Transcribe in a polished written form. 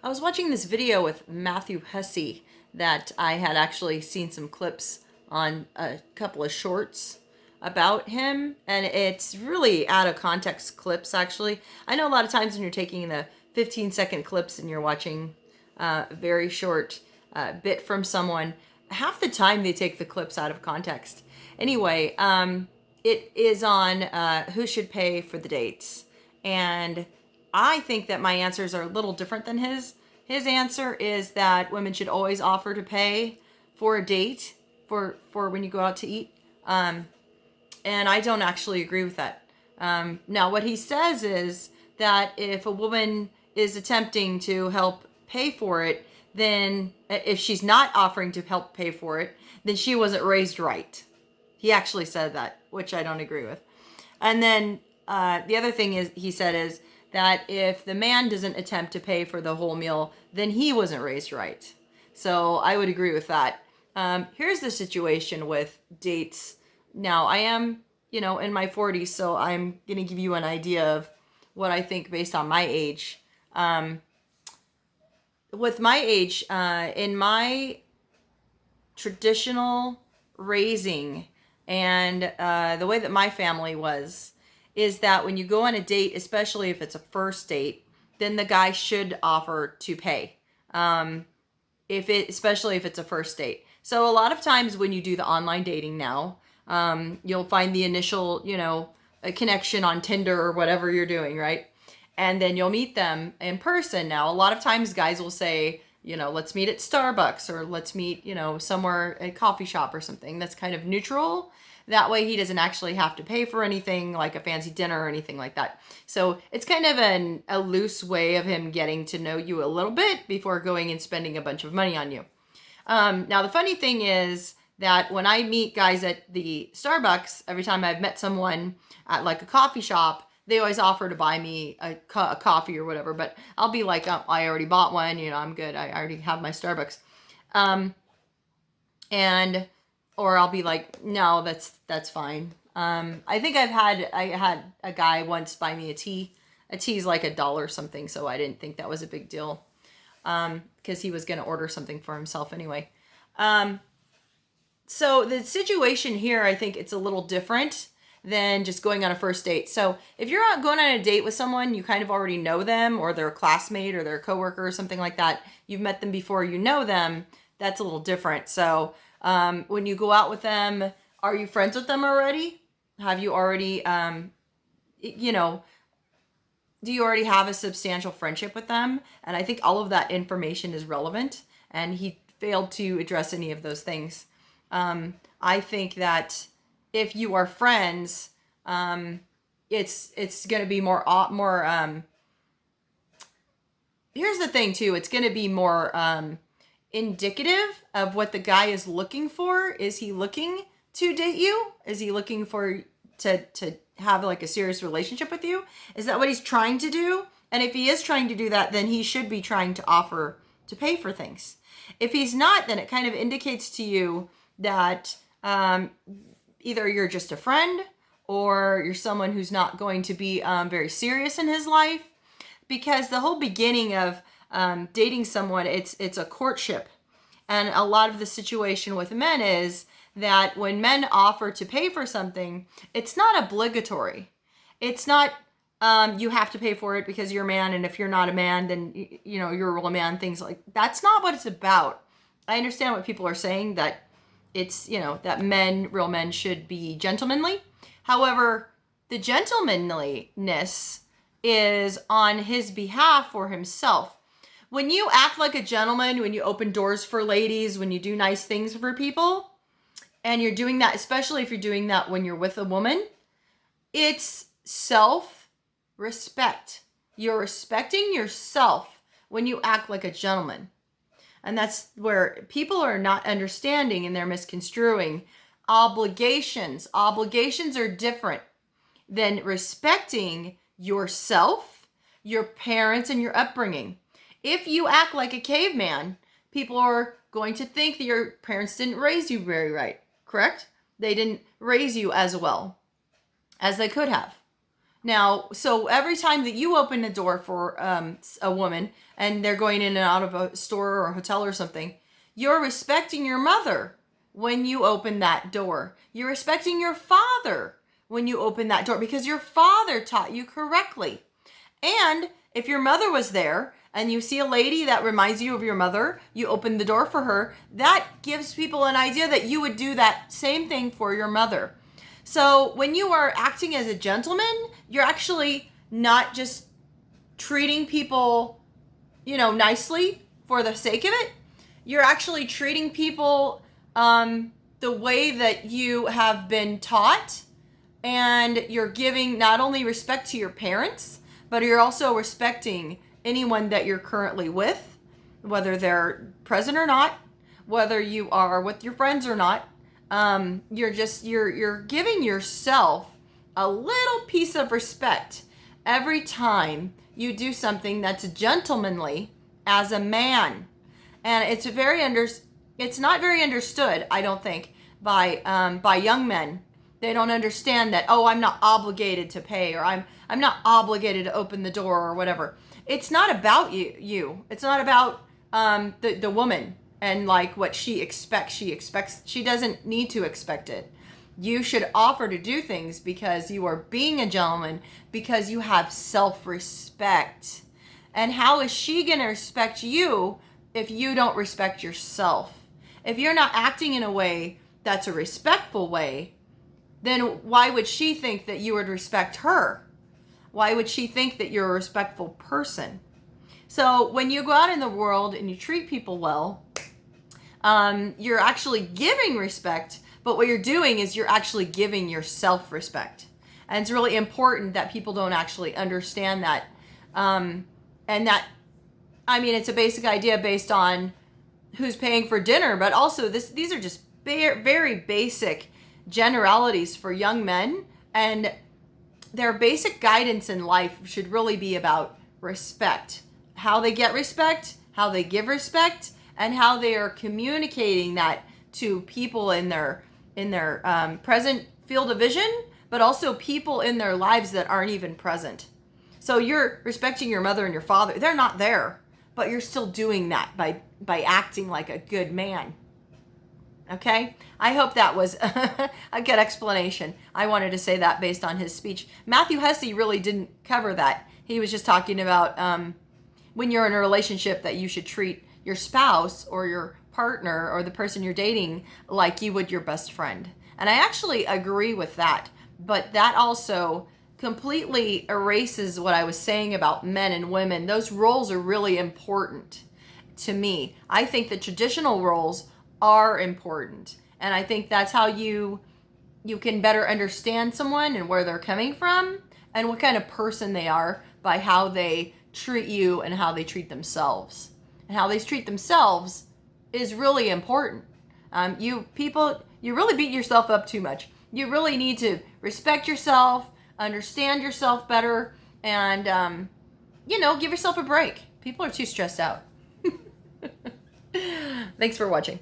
I was watching this video with Matthew Hussey that I had actually seen some clips on a couple of shorts about him, and it's really out of context clips, actually. I know a lot of times when you're taking the 15-second clips and you're watching a very short bit from someone, half the time they take the clips out of context. Anyway, it is on who should pay for the dates. And I think that my answers are a little different than his. His answer is that women should always offer to pay for a date for when you go out to eat. And I don't actually agree with that. Now, what he says is that if a woman is attempting to help pay for it, then if she's not offering to help pay for it, then she wasn't raised right. He actually said that, which I don't agree with. And then the other thing is he said is that if the man doesn't attempt to pay for the whole meal, then he wasn't raised right. So I would agree with that. Here's the situation with dates. Now, I am, in my 40s, so I'm going to give you an idea of what I think based on my age. With my age, in my traditional raising and the way that my family was, is that when you go on a date, especially if it's a first date, then the guy should offer to pay. Especially if it's a first date. So a lot of times when you do the online dating now, you'll find the initial, a connection on Tinder or whatever you're doing, right? And then you'll meet them in person. Now, a lot of times guys will say, let's meet at Starbucks or let's meet, somewhere, a coffee shop or something that's kind of neutral. That way he doesn't actually have to pay for anything like a fancy dinner or anything like that. So it's kind of a loose way of him getting to know you a little bit before going and spending a bunch of money on you. Now, the funny thing is that when I meet guys at the Starbucks, every time I've met someone at like a coffee shop, they always offer to buy me a coffee or whatever. But I'll be like, oh, I already bought one. I'm good. I already have my Starbucks. Or I'll be like, no, that's fine. I think I had a guy once buy me a tea. A tea's like $1 or something, so I didn't think that was a big deal. Because he was going to order something for himself anyway. So the situation here, I think it's a little different than just going on a first date. So if you're going on a date with someone, you kind of already know them, or they're a classmate or they're a coworker or something like that. You've met them before, you know them. That's a little different. So when you go out with them, are you friends with them already? Have you already, do you already have a substantial friendship with them? And I think all of that information is relevant, and he failed to address any of those things. I think that if you are friends, it's going to be more. Here's the thing too. It's going to be more indicative of what the guy is looking for. Is he looking to date you? Is he looking for to have like a serious relationship with you? Is that what he's trying to do? And if he is trying to do that, then he should be trying to offer to pay for things. If he's not, then it kind of indicates to you that either you're just a friend or you're someone who's not going to be very serious in his life. Because the whole beginning of dating someone, it's a courtship. And a lot of the situation with men is that when men offer to pay for something, it's not obligatory. It's not you have to pay for it because you're a man, and if you're not a man, then you're a real man. Things like that's not what it's about. I understand what people are saying, that it's that real men should be gentlemanly. However, the gentlemanliness is on his behalf for himself. When you act like a gentleman, when you open doors for ladies, when you do nice things for people, and you're doing that, especially if you're doing that when you're with a woman, it's self-respect. You're respecting yourself when you act like a gentleman. And that's where people are not understanding, and they're misconstruing obligations. Obligations are different than respecting yourself, your parents, and your upbringing. If you act like a caveman, people are going to think that your parents didn't raise you very right, correct? They didn't raise you as well as they could have. Now, so every time that you open a door for a woman and they're going in and out of a store or a hotel or something, you're respecting your mother when you open that door. You're respecting your father when you open that door because your father taught you correctly. And if your mother was there and you see a lady that reminds you of your mother, you open the door for her, that gives people an idea that you would do that same thing for your mother. So when you are acting as a gentleman, you're actually not just treating people, nicely for the sake of it. You're actually treating people the way that you have been taught, and you're giving not only respect to your parents, but you're also respecting anyone that you're currently with, whether they're present or not, whether you are with your friends or not. You're giving yourself a little piece of respect every time you do something that's gentlemanly as a man. And it's not very understood, I don't think, by young men. They don't understand that, I'm not obligated to pay, or I'm not obligated to open the door, or whatever. It's not about you. It's not about the woman and like what she expects. She doesn't need to expect it. You should offer to do things because you are being a gentleman, because you have self-respect. And how is she going to respect you if you don't respect yourself? If you're not acting in a way that's a respectful way, then why would she think that you would respect her? Why would she think that you're a respectful person? So when you go out in the world and you treat people well, you're actually giving respect, but what you're doing is you're actually giving yourself respect. And it's really important that people don't actually understand that. It's a basic idea based on who's paying for dinner, but also these are just very basic generalities for young men, and their basic guidance in life should really be about respect. How they get respect, how they give respect, and how they are communicating that to people in their present field of vision, but also people in their lives that aren't even present. So you're respecting your mother and your father. They're not there, but you're still doing that by acting like a good man. Okay? I hope that was a good explanation. I wanted to say that based on his speech. Matthew Hussey really didn't cover that. He was just talking about when you're in a relationship that you should treat your spouse or your partner or the person you're dating like you would your best friend. And I actually agree with that. But that also completely erases what I was saying about men and women. Those roles are really important to me. I think the traditional roles are important, and I think that's how you can better understand someone and where they're coming from and what kind of person they are by how they treat you and how they treat themselves. And how they treat themselves is really important. You really beat yourself up too much. You really need to respect yourself, understand yourself better, and give yourself a break. People are too stressed out. Thanks for watching.